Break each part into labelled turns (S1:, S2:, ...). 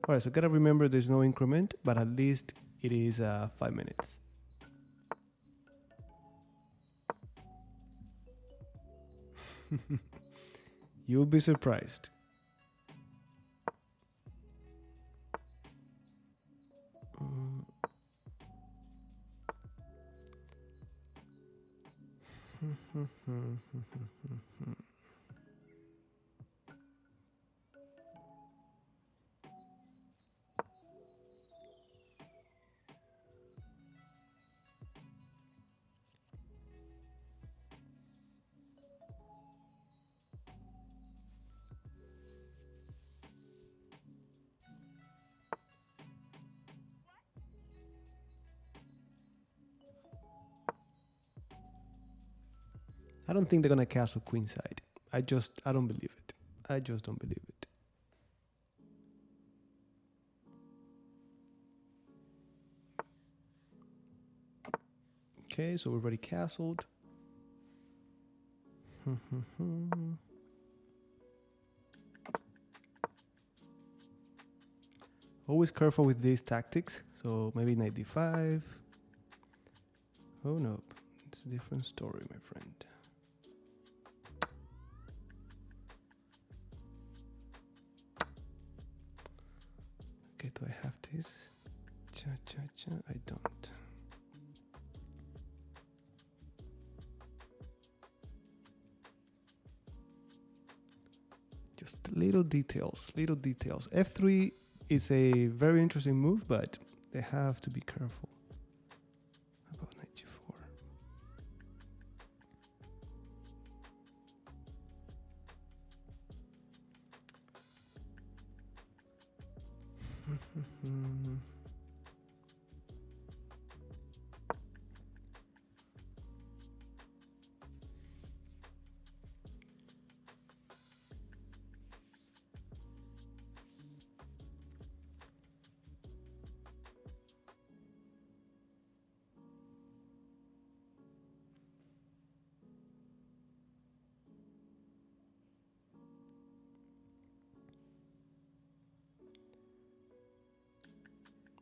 S1: All right, so gotta remember there's no increment, but at least it is 5 minutes. You'll be surprised. I don't think they're gonna castle queenside. I don't believe it. I just don't believe it. Okay, so we're already castled. Always careful with these tactics. So maybe knight d5. Oh no, it's a different story, my friend. Okay, do I have this? Cha-cha-cha, I don't. Just little details, little details. F3 is a very interesting move, but they have to be careful. How about knight g4?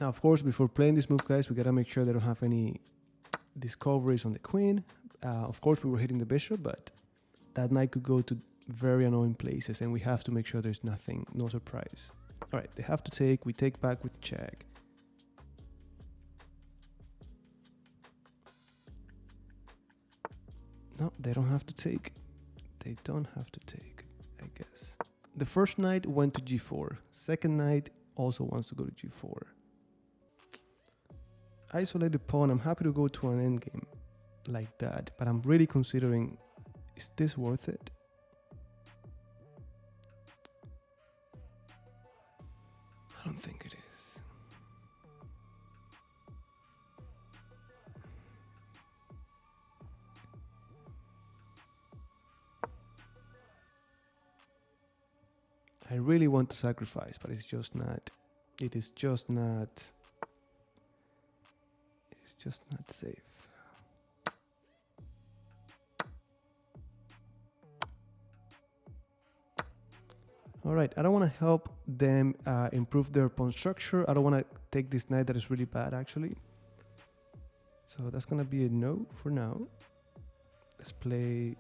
S1: Now, of course, before playing this move, guys, we gotta make sure they don't have any discoveries on the queen. Of course, we were hitting the bishop, but that knight could go to very annoying places, and we have to make sure there's nothing, no surprise. All right, they have to take. We take back with check. No, they don't have to take. They don't have to take, I guess. The first knight went to g4. Second knight also wants to go to g4. Isolated pawn, I'm happy to go to an endgame like that, but I'm really considering, is this worth it? I don't think it is. I really want to sacrifice, but it's just not. It is just not. It's just not safe. All right, I don't want to help them improve their pawn structure. I don't want to take this knight that is really bad, actually. So that's going to be a no for now. Let's play...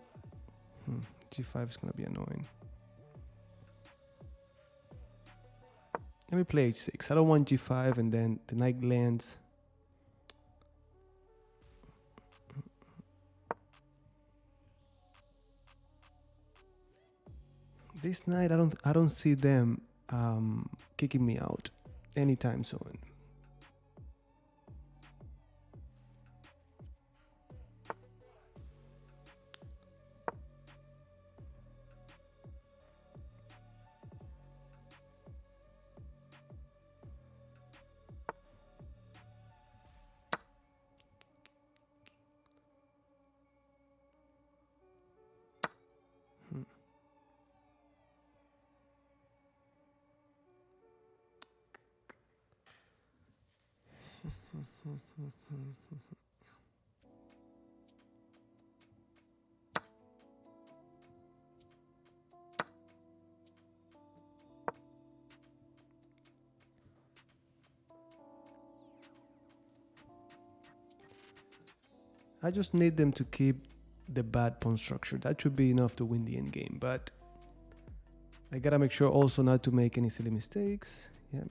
S1: g5 is going to be annoying. Let me play h6. I don't want g5 and then the knight lands. This knight, I don't see them kicking me out anytime soon. I just need them to keep the bad pawn structure. That should be enough to win the endgame, but I gotta make sure also not to make any silly mistakes. Yep.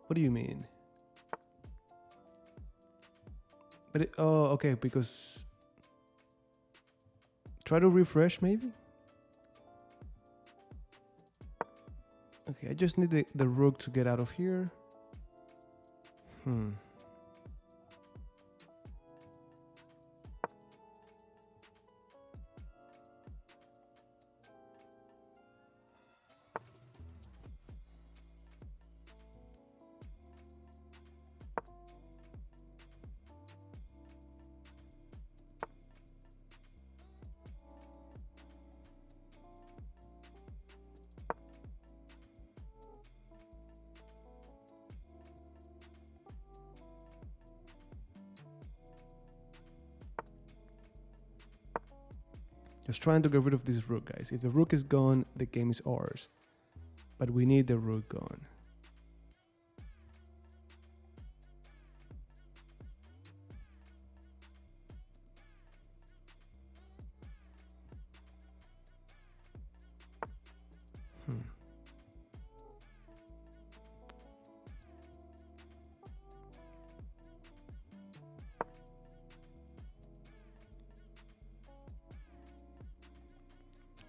S1: What do you mean? But oh, okay, because try to refresh maybe. Okay, I just need the rook to get out of here. Just trying to get rid of this rook, guys. If the rook is gone, the game is ours. But we need the rook gone.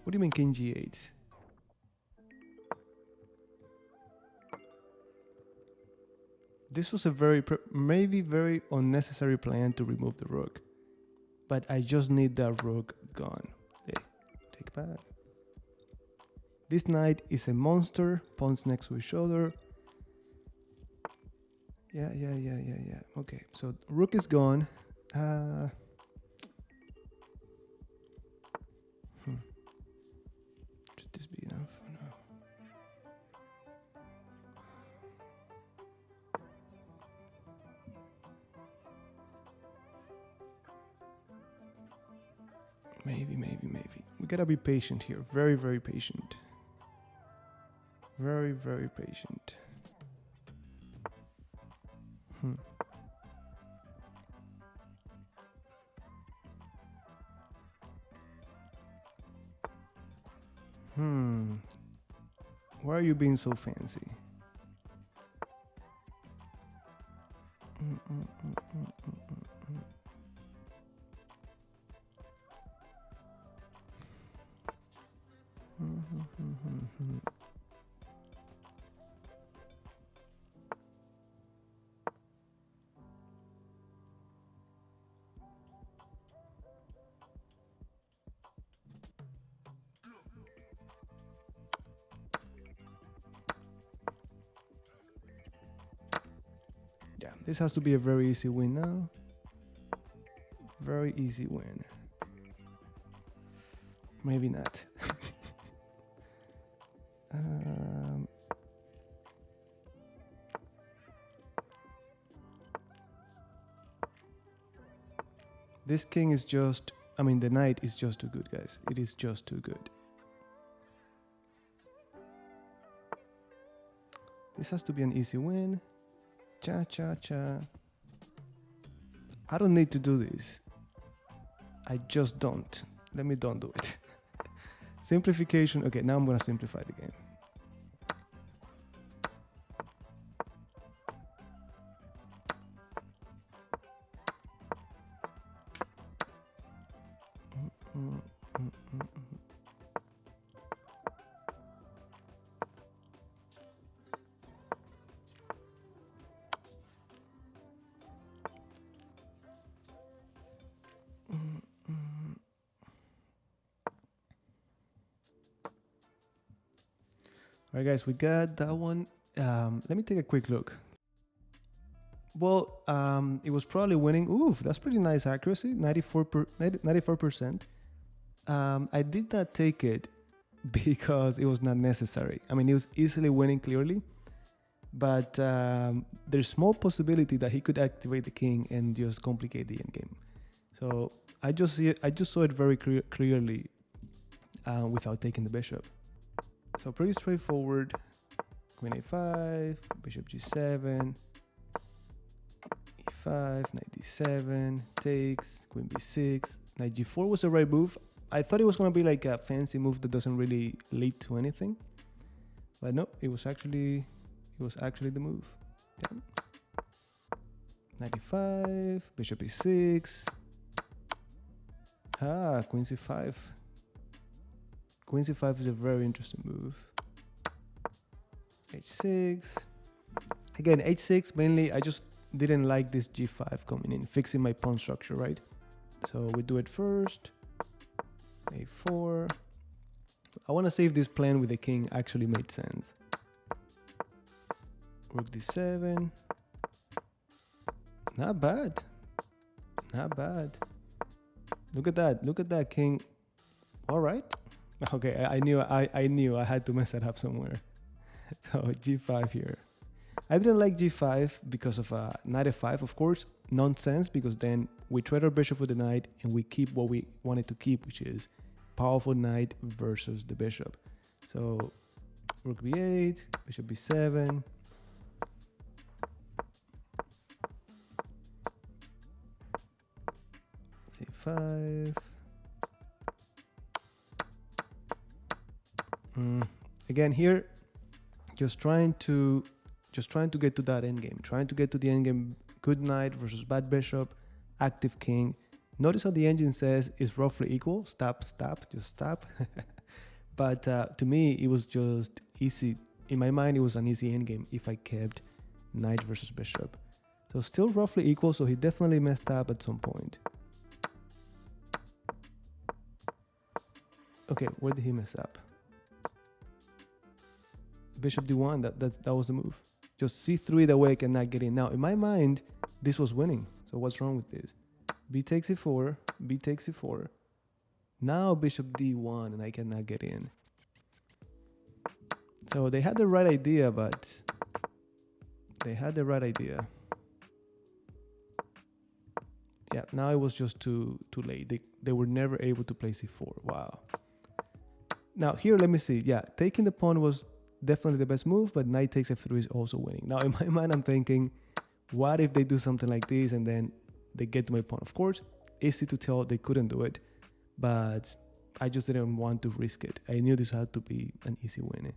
S1: What do you mean king g8? This was a maybe very unnecessary plan to remove the rook. But I just need that rook gone. Okay, take back. This knight is a monster. Pawns next to each other. Yeah. Okay, so rook is gone. Should this be enough? No. Maybe. We gotta be patient here. Very, very patient. Very, very patient. Why are you being so fancy? Yeah, this has to be a very easy win now. Very easy win. Maybe not. This king is just, I mean, the knight is just too good, guys. It is just too good. This has to be an easy win. Cha. I don't need to do this. I just don't. Let me don't do it. Simplification. Okay, now I'm gonna simplify the game. All right, guys, we got that one. Let me take a quick look. Well, it was probably winning. Oof, that's pretty nice accuracy, 94%. I did not take it because it was not necessary. I mean, he was easily winning clearly, but there's small possibility that he could activate the king and just complicate the endgame. So I just saw it very clearly without taking the bishop. So pretty straightforward. Queen a5, bishop g7, e5, knight d7, takes, queen b6, knight g4 was the right move. I thought it was going to be like a fancy move that doesn't really lead to anything, but no, it was actually the move. Yeah. Knight e5, bishop e6, queen c5. Queen c5 is a very interesting move. h6. Again, h6 mainly, I just didn't like this g5 coming in, fixing my pawn structure, right? So we do it first. a4. I want to see if this plan with the king actually made sense. Rook d7. Not bad. Not bad. Look at that. Look at that, king. All right. Okay, I knew I had to mess that up somewhere. So g5 here. I didn't like g5 because of knight f5, of course. Nonsense, because then we trade our bishop with the knight and we keep what we wanted to keep, which is powerful knight versus the bishop. So rook b8, bishop b7. c5. Again here, just trying to get to that endgame, trying to get to the endgame. Good knight versus bad bishop, active king. Notice how the engine says is roughly equal. Stop, just stop. But to me, it was just easy. In my mind, it was an easy endgame if I kept knight versus bishop. So still roughly equal, so he definitely messed up at some point. Okay, where did he mess up? Bishop d1, that was the move. Just c3 that way I cannot get in. Now, in my mind, this was winning. So what's wrong with this? B takes e4, B takes e4. Now bishop d1 and I cannot get in. So they had the right idea, but yeah, now it was just too late. They were never able to play c4. Wow. Now here, let me see. Yeah, taking the pawn was definitely the best move, but knight takes f3 is also winning. Now in my mind, I'm thinking, what if they do something like this and then they get to my pawn? Of course, easy to tell they couldn't do it, but I just didn't want to risk it. I knew this had to be an easy win.